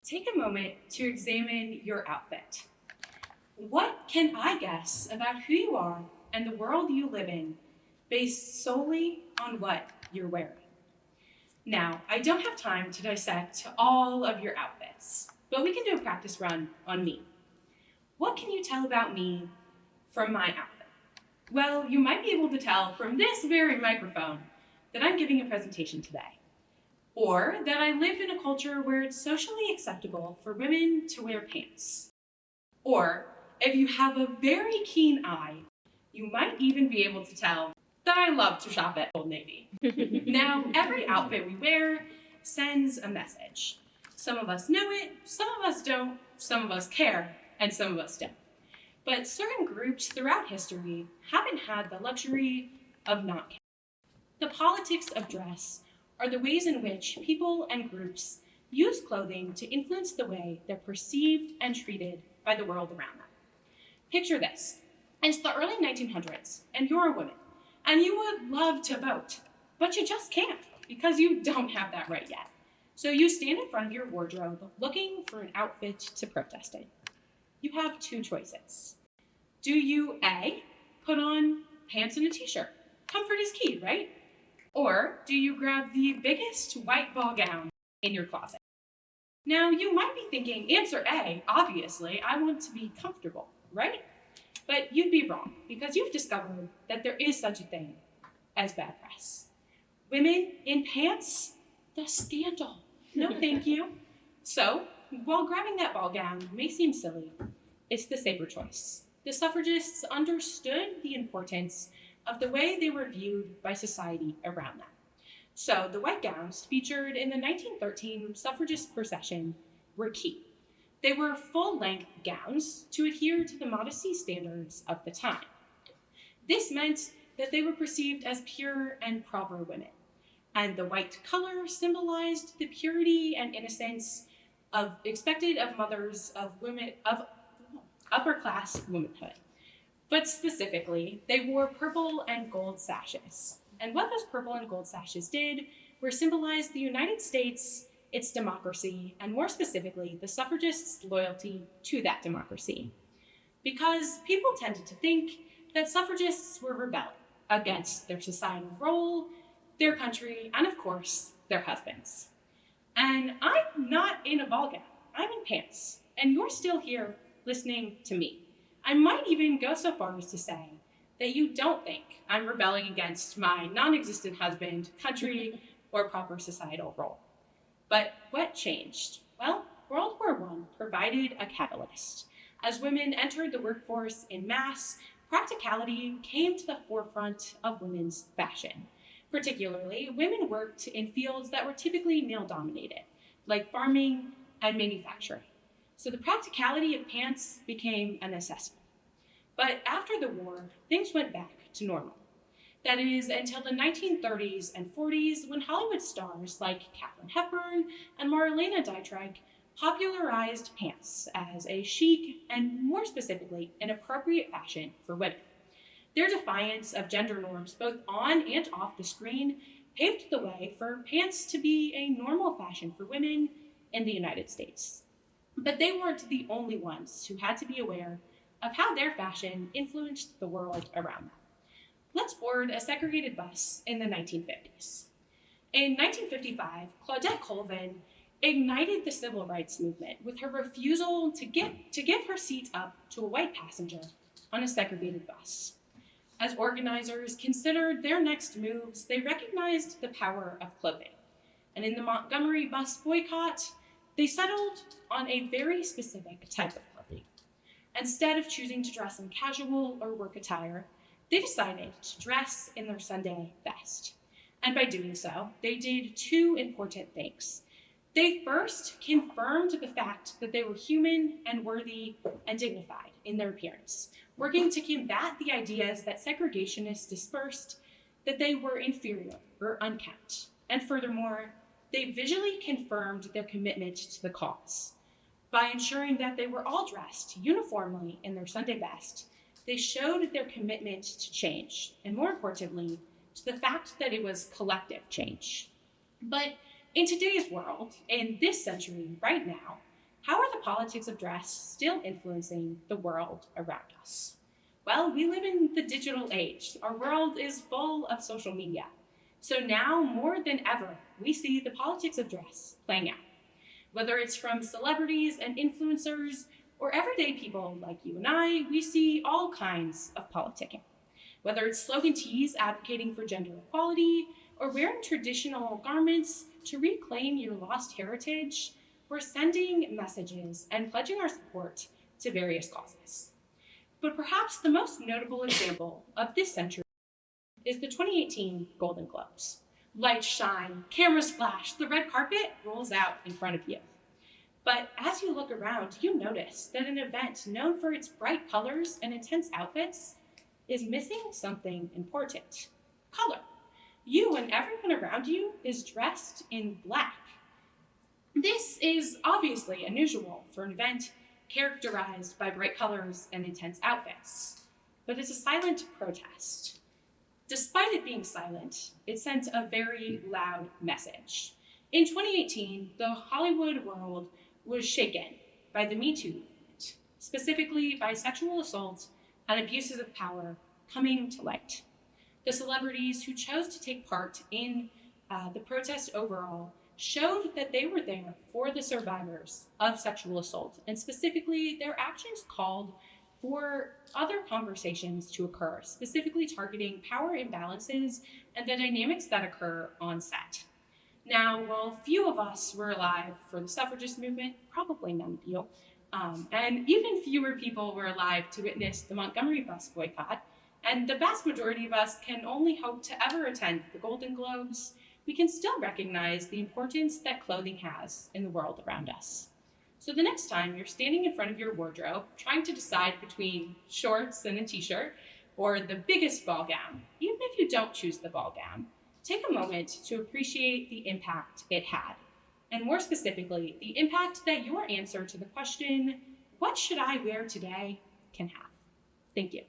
Take a moment to examine your outfit. What can I guess about who you are and the world you live in based solely on what you're wearing? Now, I don't have time to dissect all of your outfits, but we can do a practice run on me. What can you tell about me from my outfit? Well, you might be able to tell from this very microphone that I'm giving a presentation today, or that I live in a culture where it's socially acceptable for women to wear pants. Or, if you have a very keen eye, you might even be able to tell that I love to shop at Old Navy. Now, every outfit we wear sends a message. Some of us know it, some of us don't, some of us care, and some of us don't. But certain groups throughout history haven't had the luxury of not caring. The politics of dress are the ways in which people and groups use clothing to influence the way they're perceived and treated by the world around them. Picture this. It's the early 1900s, and you're a woman, and you would love to vote, but you just can't because you don't have that right yet. So you stand in front of your wardrobe looking for an outfit to protest in. You have two choices. Do you A, put on pants and a t-shirt? Comfort is key, right? Or do you grab the biggest white ball gown in your closet? Now, you might be thinking, answer A, obviously, I want to be comfortable, right? But you'd be wrong, because you've discovered that there is such a thing as bad press. Women in pants? The scandal. No, thank you. So, while grabbing that ball gown may seem silly, it's the safer choice. The suffragists understood the importance of the way they were viewed by society around them. So the white gowns featured in the 1913 suffragist procession were key. They were full-length gowns to adhere to the modesty standards of the time. This meant that they were perceived as pure and proper women, and the white color symbolized the purity and innocence expected of mothers of women of upper-class womanhood. But specifically, they wore purple and gold sashes. And what those purple and gold sashes did were symbolize the United States, its democracy, and more specifically, the suffragists' loyalty to that democracy. Because people tended to think that suffragists were rebelling against their societal role, their country, and of course, their husbands. And I'm not in a ball gown, I'm in pants, and you're still here listening to me. I might even go so far as to say that you don't think I'm rebelling against my non-existent husband, country, or proper societal role. But what changed? Well, World War I provided a catalyst. As women entered the workforce in mass, practicality came to the forefront of women's fashion. Particularly, women worked in fields that were typically male-dominated, like farming and manufacturing. So the practicality of pants became a necessity. But after the war, things went back to normal. That is, until the 1930s and 40s, when Hollywood stars like Katharine Hepburn and Marlene Dietrich popularized pants as a chic and, more specifically, an appropriate fashion for women. Their defiance of gender norms, both on and off the screen, paved the way for pants to be a normal fashion for women in the United States. But they weren't the only ones who had to be aware of how their fashion influenced the world around them. Let's board a segregated bus in the 1950s. In 1955, Claudette Colvin ignited the civil rights movement with her refusal to give her seat up to a white passenger on a segregated bus. As organizers considered their next moves, they recognized the power of clothing. And in the Montgomery bus boycott, they settled on a very specific type of clothing. Instead of choosing to dress in casual or work attire, they decided to dress in their Sunday best. And by doing so, they did two important things. They first confirmed the fact that they were human and worthy and dignified in their appearance, working to combat the ideas that segregationists dispersed that they were inferior or unkempt. And furthermore, they visually confirmed their commitment to the cause. By ensuring that they were all dressed uniformly in their Sunday best, they showed their commitment to change, and more importantly, to the fact that it was collective change. But in today's world, in this century, right now, How are the politics of dress still influencing the world around us? Well, we live in the digital age. Our world is full of social media. So now, more than ever, we see the politics of dress playing out. Whether it's from celebrities and influencers or everyday people like you and I, we see all kinds of politicking. Whether it's slogan tees advocating for gender equality or wearing traditional garments to reclaim your lost heritage, we're sending messages and pledging our support to various causes. But perhaps the most notable example of this century is the 2018 Golden Globes. Lights shine, cameras flash, the red carpet rolls out in front of you. But as you look around, you notice that an event known for its bright colors and intense outfits is missing something important: color. You and everyone around you is dressed in black. This is obviously unusual for an event characterized by bright colors and intense outfits, but it's a silent protest. Despite it being silent, it sent a very loud message. In 2018, the Hollywood world was shaken by the Me Too movement, specifically by sexual assault and abuses of power coming to light. The celebrities who chose to take part in the protest overall showed that they were there for the survivors of sexual assault, and specifically their actions called for other conversations to occur, specifically targeting power imbalances and the dynamics that occur on set. Now, while few of us were alive for the suffragist movement, probably none of you, and even fewer people were alive to witness the Montgomery bus boycott, and the vast majority of us can only hope to ever attend the Golden Globes, we can still recognize the importance that clothing has in the world around us. So the next time you're standing in front of your wardrobe, trying to decide between shorts and a t-shirt, or the biggest ball gown, even if you don't choose the ball gown, take a moment to appreciate the impact it had. And more specifically, the impact that your answer to the question, "What should I wear today?" can have. Thank you.